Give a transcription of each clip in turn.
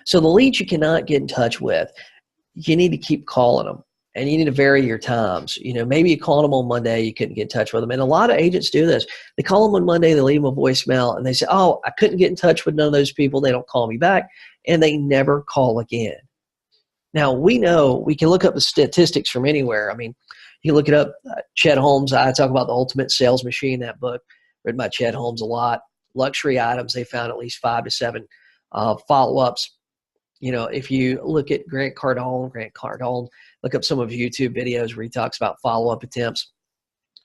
So the leads you cannot get in touch with, you need to keep calling them. And you need to vary your times. Maybe you called them on Monday, you couldn't get in touch with them. And a lot of agents do this. They call them on Monday, they leave them a voicemail, and they say, oh, I couldn't get in touch with none of those people. They don't call me back. And they never call again. Now, we know we can look up the statistics from anywhere. I mean, you can look it up. Chet Holmes, I talk about The Ultimate Sales Machine, that book, written by Chet Holmes a lot. Luxury items, they found at least 5 to 7 follow-ups. If you look at Grant Cardone, look up some of his YouTube videos where he talks about follow-up attempts.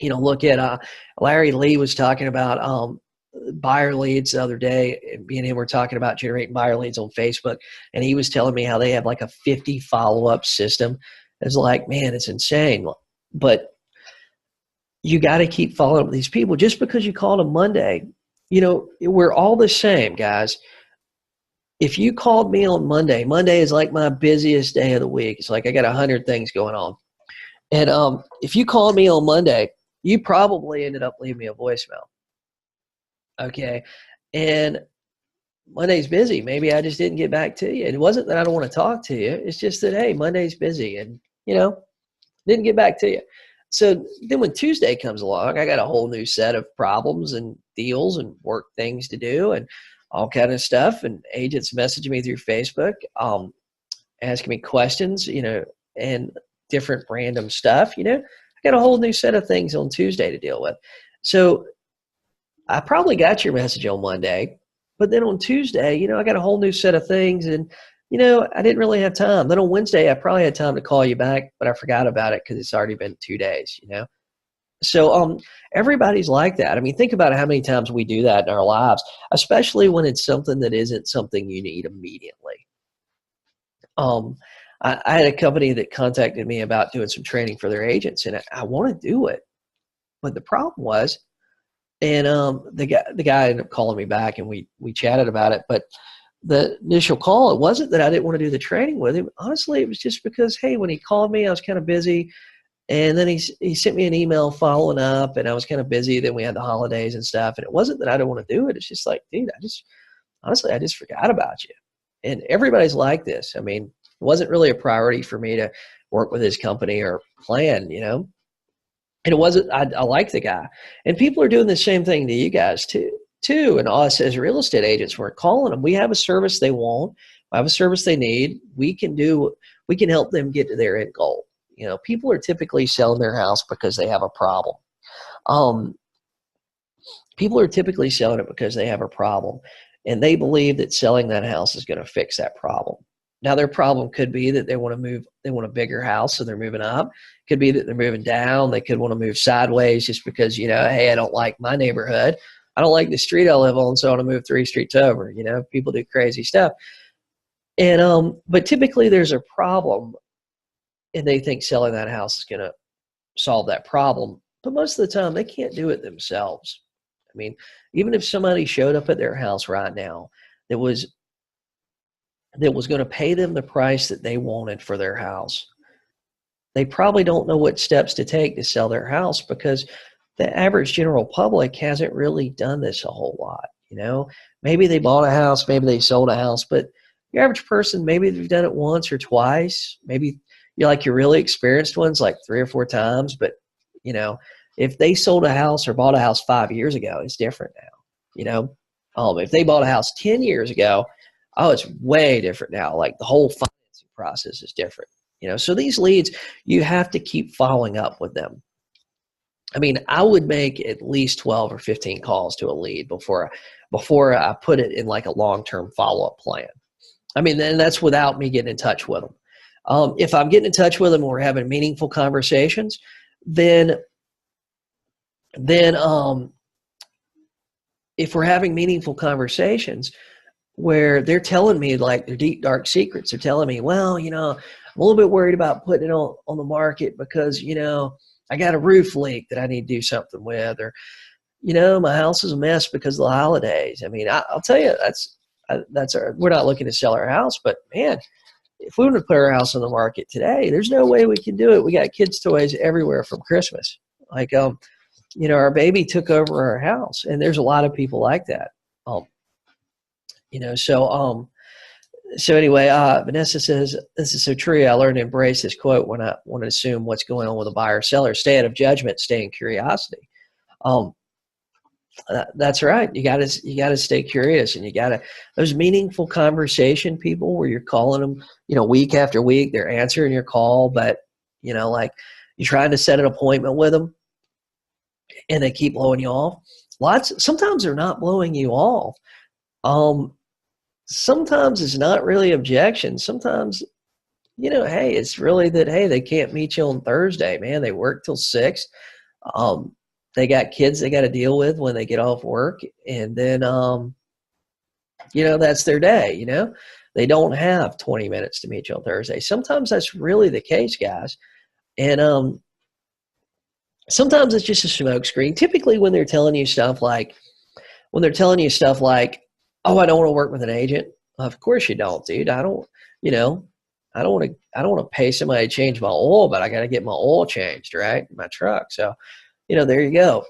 Look at Larry Lee was talking about buyer leads the other day. Me and him were talking about generating buyer leads on Facebook, and he was telling me how they have like a 50 follow-up system. It's like, man, it's insane. But you got to keep following up with these people. Just because you called them Monday, we're all the same, guys. If you called me on Monday is like my busiest day of the week. It's like I got 100 things going on. And if you called me on Monday, you probably ended up leaving me a voicemail. Okay. And Monday's busy. Maybe I just didn't get back to you. It wasn't that I don't want to talk to you. It's just that, hey, Monday's busy and, didn't get back to you. So then when Tuesday comes along, I got a whole new set of problems and deals and work things to do and all kind of stuff. And agents messaging me through Facebook, asking me questions, and different random stuff, I got a whole new set of things on Tuesday to deal with. So I probably got your message on Monday, but then on Tuesday, I got a whole new set of things and, I didn't really have time. Then on Wednesday, I probably had time to call you back, but I forgot about it because it's already been 2 days, So everybody's like that. I mean, think about how many times we do that in our lives, especially when it's something that isn't something you need immediately. I had a company that contacted me about doing some training for their agents, and I want to do it. But the problem was, and the guy ended up calling me back, and we chatted about it. But the initial call, it wasn't that I didn't want to do the training with him. Honestly, it was just because, hey, when he called me, I was kind of busy. And then he sent me an email following up, and I was kind of busy. Then we had the holidays and stuff. And it wasn't that I don't want to do it. It's just like, dude, I just forgot about you. And everybody's like this. I mean, it wasn't really a priority for me to work with his company or plan, And it wasn't, I like the guy. And people are doing the same thing to you guys too. And us as real estate agents, we're calling them. We have a service they want. We have a service they need. We can help them get to their end goal. People are typically selling their house because they have a problem. People are typically selling it because they have a problem, and they believe that selling that house is going to fix that problem. Now, their problem could be that they want to move, they want a bigger house, so they're moving up. Could be that they're moving down. They could want to move sideways just because, hey, I don't like my neighborhood. I don't like the street I live on, so I want to move 3 streets over. People do crazy stuff. And but typically there's a problem, and they think selling that house is going to solve that problem. But most of the time, they can't do it themselves. I mean, even if somebody showed up at their house right now that was going to pay them the price that they wanted for their house, they probably don't know what steps to take to sell their house because the average general public hasn't really done this a whole lot. Maybe they bought a house, maybe they sold a house, but your average person, maybe they've done it once or twice. Maybe you're really experienced ones like 3 or 4 times, but if they sold a house or bought a house 5 years ago, it's different now. If they bought a house 10 years ago, it's way different now. Like the whole financing process is different. So these leads, you have to keep following up with them. I mean, I would make at least 12 or 15 calls to a lead before I put it in like a long-term follow-up plan. I mean, then that's without me getting in touch with them. If I'm getting in touch with them and we're having meaningful conversations, then if we're having meaningful conversations where they're telling me like their deep, dark secrets, they're telling me, well, I'm a little bit worried about putting it on the market because, I got a roof leak that I need to do something with, or, my house is a mess because of the holidays. I mean, I'll tell you, we're not looking to sell our house, but man, if we were to put our house on the market today, there's no way we can do it. We got kids' toys everywhere from Christmas. Like, our baby took over our house, and there's a lot of people like that. So So anyway, Vanessa says, this is so true. I learned to embrace this quote when I want to assume what's going on with a buyer or seller. Stay out of judgment, stay in curiosity. Um, that's right. You gotta stay curious, and you gotta those meaningful conversation people where you're calling them, week after week. They're answering your call, but like you're trying to set an appointment with them, and they keep blowing you off. Sometimes they're not blowing you off. Um, Sometimes it's not really objection. Sometimes hey, it's really that, hey, they can't meet you on Thursday, man. They work till 6. Um, they got kids they got to deal with when they get off work, and then that's their day. They don't have 20 minutes to meet you on Thursday. Sometimes that's really the case, guys, and sometimes it's just a smokescreen. Typically, when they're telling you stuff like, "Oh, I don't want to work with an agent." Of course you don't, dude. I don't. You know, I don't want to pay somebody to change my oil, but I got to get my oil changed, right? My truck. So, there you go.